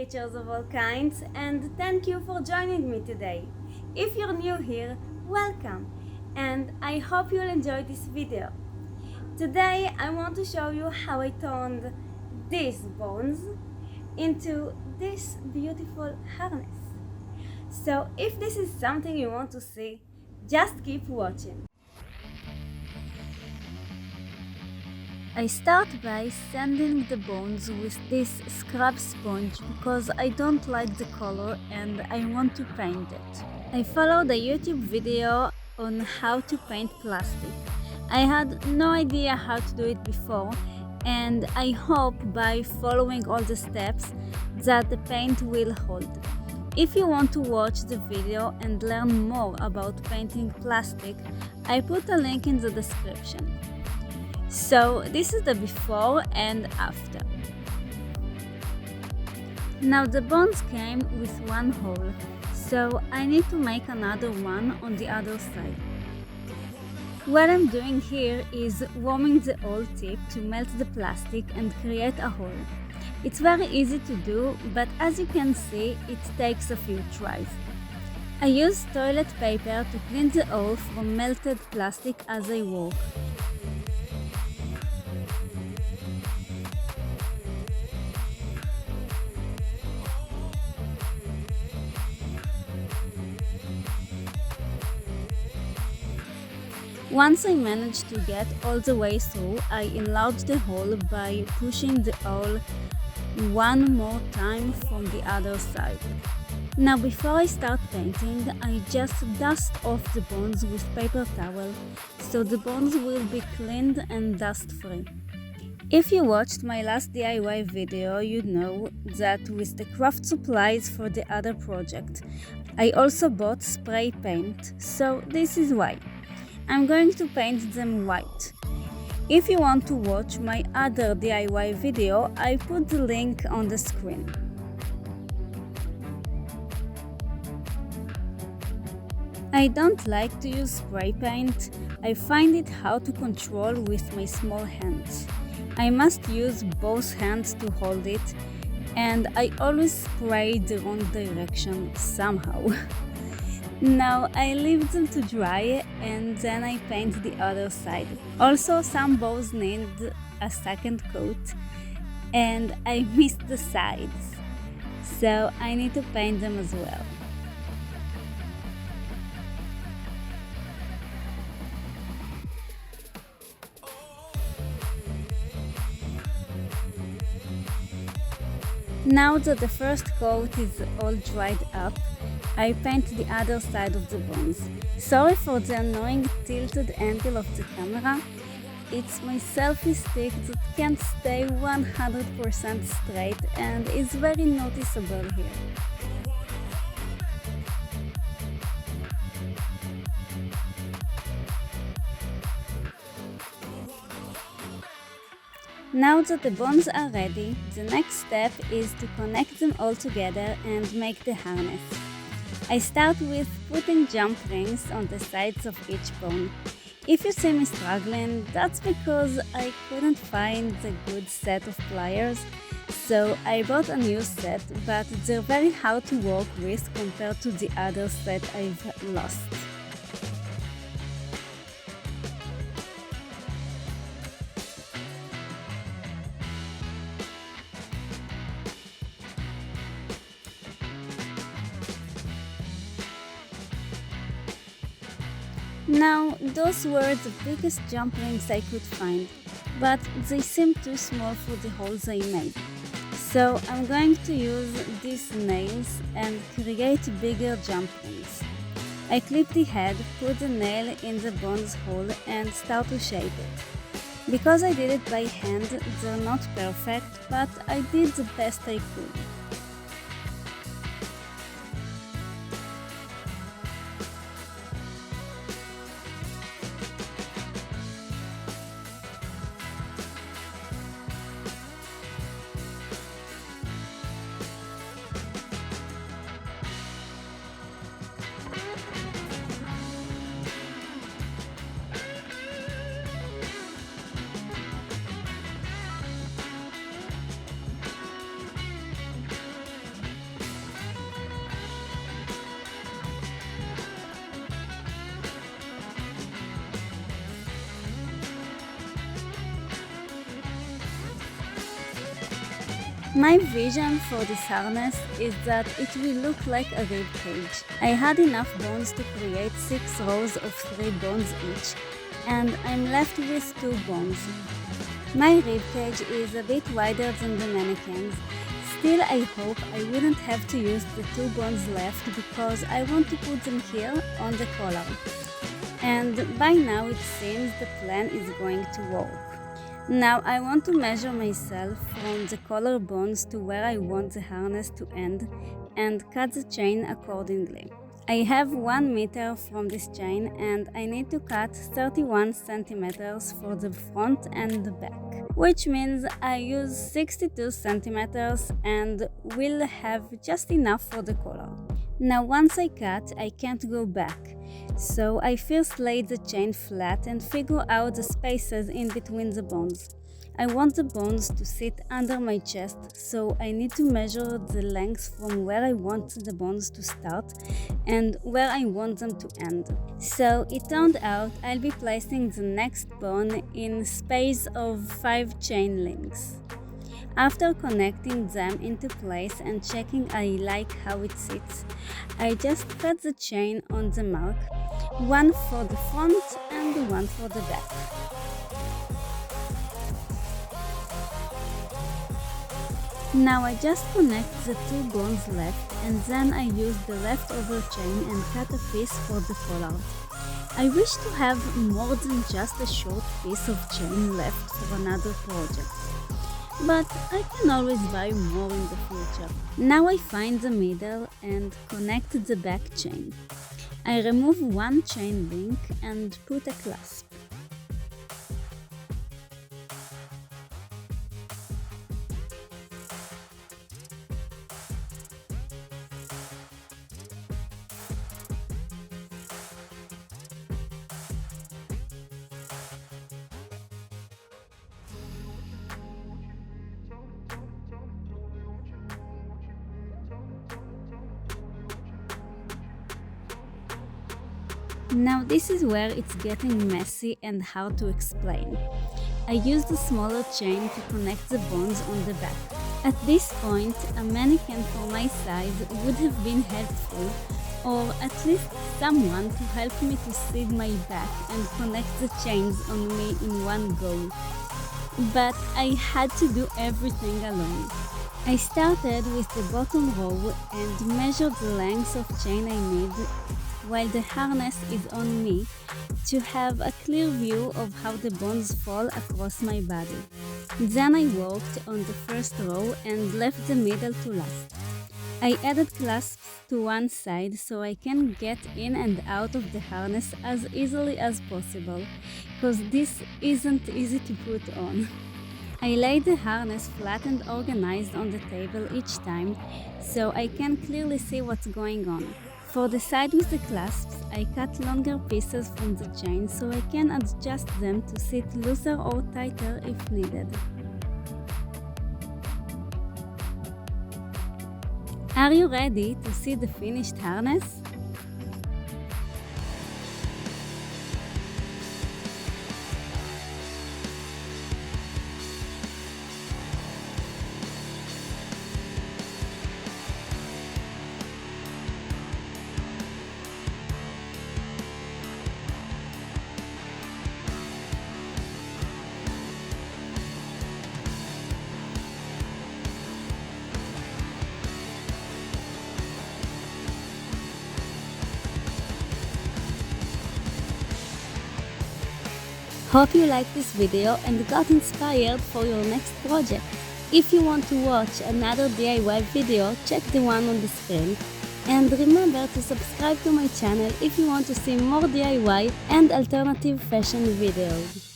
creatures of all kinds, and thank you for joining me today. If you're new here, welcome, and I hope you'll enjoy this video. Today I want to show you how I turned these bones into this beautiful harness. So if this is something you want to see, just keep watching. I start by sanding the bones with this scrub sponge because I don't like the color and I want to paint it. I followed a YouTube video on how to paint plastic. I had no idea how to do it before, and I hope by following all the steps that the paint will hold. If you want to watch the video and learn more about painting plastic, I put a link in the description. So this is the before and after. Now the bones came with one hole, so I need to make another one on the other side. What I'm doing here is warming the old tip to melt the plastic and create a hole. It's very easy to do, but as you can see, it takes a few tries. I use toilet paper to clean the hole from melted plastic as I work. Once I managed to get all the way through, I enlarged the hole by pushing the hole one more time from the other side. Now before I start painting, I just dust off the bones with paper towel, so the bones will be cleaned and dust free. If you watched my last DIY video, you know that with the craft supplies for the other project, I also bought spray paint, so this is why. I'm going to paint them white. If you want to watch my other DIY video, I put the link on the screen. I don't like to use spray paint. I find it hard to control with my small hands. I must use both hands to hold it, and I always spray the wrong direction somehow. Now I leave them to dry and then I paint the other side. Also, some bows need a second coat and I missed the sides, so I need to paint them as well. Now that the first coat is all dried up, I paint the other side of the bones. Sorry for the annoying tilted angle of the camera. It's my selfie stick that can't stay 100% straight and is very noticeable here. Now that the bones are ready, the next step is to connect them all together and make the harness. I start with putting jump rings on the sides of each bone. If you see me struggling, that's because I couldn't find a good set of pliers, so I bought a new set, but they're very hard to work with compared to the other set I've lost. Now, those were the biggest jump rings I could find, but they seemed too small for the holes I made. So I'm going to use these nails and create bigger jump rings. I clip the head, put the nail in the bones hole and start to shape it. Because I did it by hand, they're not perfect, but I did the best I could. My vision for this harness is that it will look like a rib cage. I had enough bones to create 6 rows of 3 bones each, and I'm left with 2 bones. My rib cage is a bit wider than the mannequin's. Still, I hope I wouldn't have to use the 2 bones left because I want to put them here on the collar. And by now it seems the plan is going to work. Now I want to measure myself from the collar bones to where I want the harness to end and cut the chain accordingly. I have 1 meter from this chain and I need to cut 31 centimeters for the front and the back, which means I use 62 centimeters and will have just enough for the collar. Now once I cut, I can't go back, so I first laid the chain flat and figure out the spaces in between the bones. I want the bones to sit under my chest, so I need to measure the length from where I want the bones to start and where I want them to end. So it turned out I'll be placing the next bone in space of 5 chain links. After connecting them into place and checking I like how it sits, I just cut the chain on the mark, one for the front and one for the back. Now I just connect the 2 bones left and then I use the leftover chain and cut a piece for the collar. I wish to have more than just a short piece of chain left for another project, but I can always buy more in the future. Now I find the middle and connect the back chain. I remove 1 chain link and put a clasp. Now this is where it's getting messy and hard to explain. I used a smaller chain to connect the bones on the back. At this point, a mannequin for my size would have been helpful, or at least someone to help me to seat my back and connect the chains on me in one go. But I had to do everything alone. I started with the bottom row and measured the length of chain I need while the harness is on me to have a clear view of how the bones fall across my body. Then I worked on the first row and left the middle to last. I added clasps to one side so I can get in and out of the harness as easily as possible, because this isn't easy to put on. I laid the harness flat and organized on the table each time so I can clearly see what's going on. For the side with the clasps, I cut longer pieces from the chain so I can adjust them to sit looser or tighter if needed. Are you ready to see the finished harness? Hope you liked this video and got inspired for your next project. If you want to watch another DIY video, check the one on the screen. And remember to subscribe to my channel if you want to see more DIY and alternative fashion videos.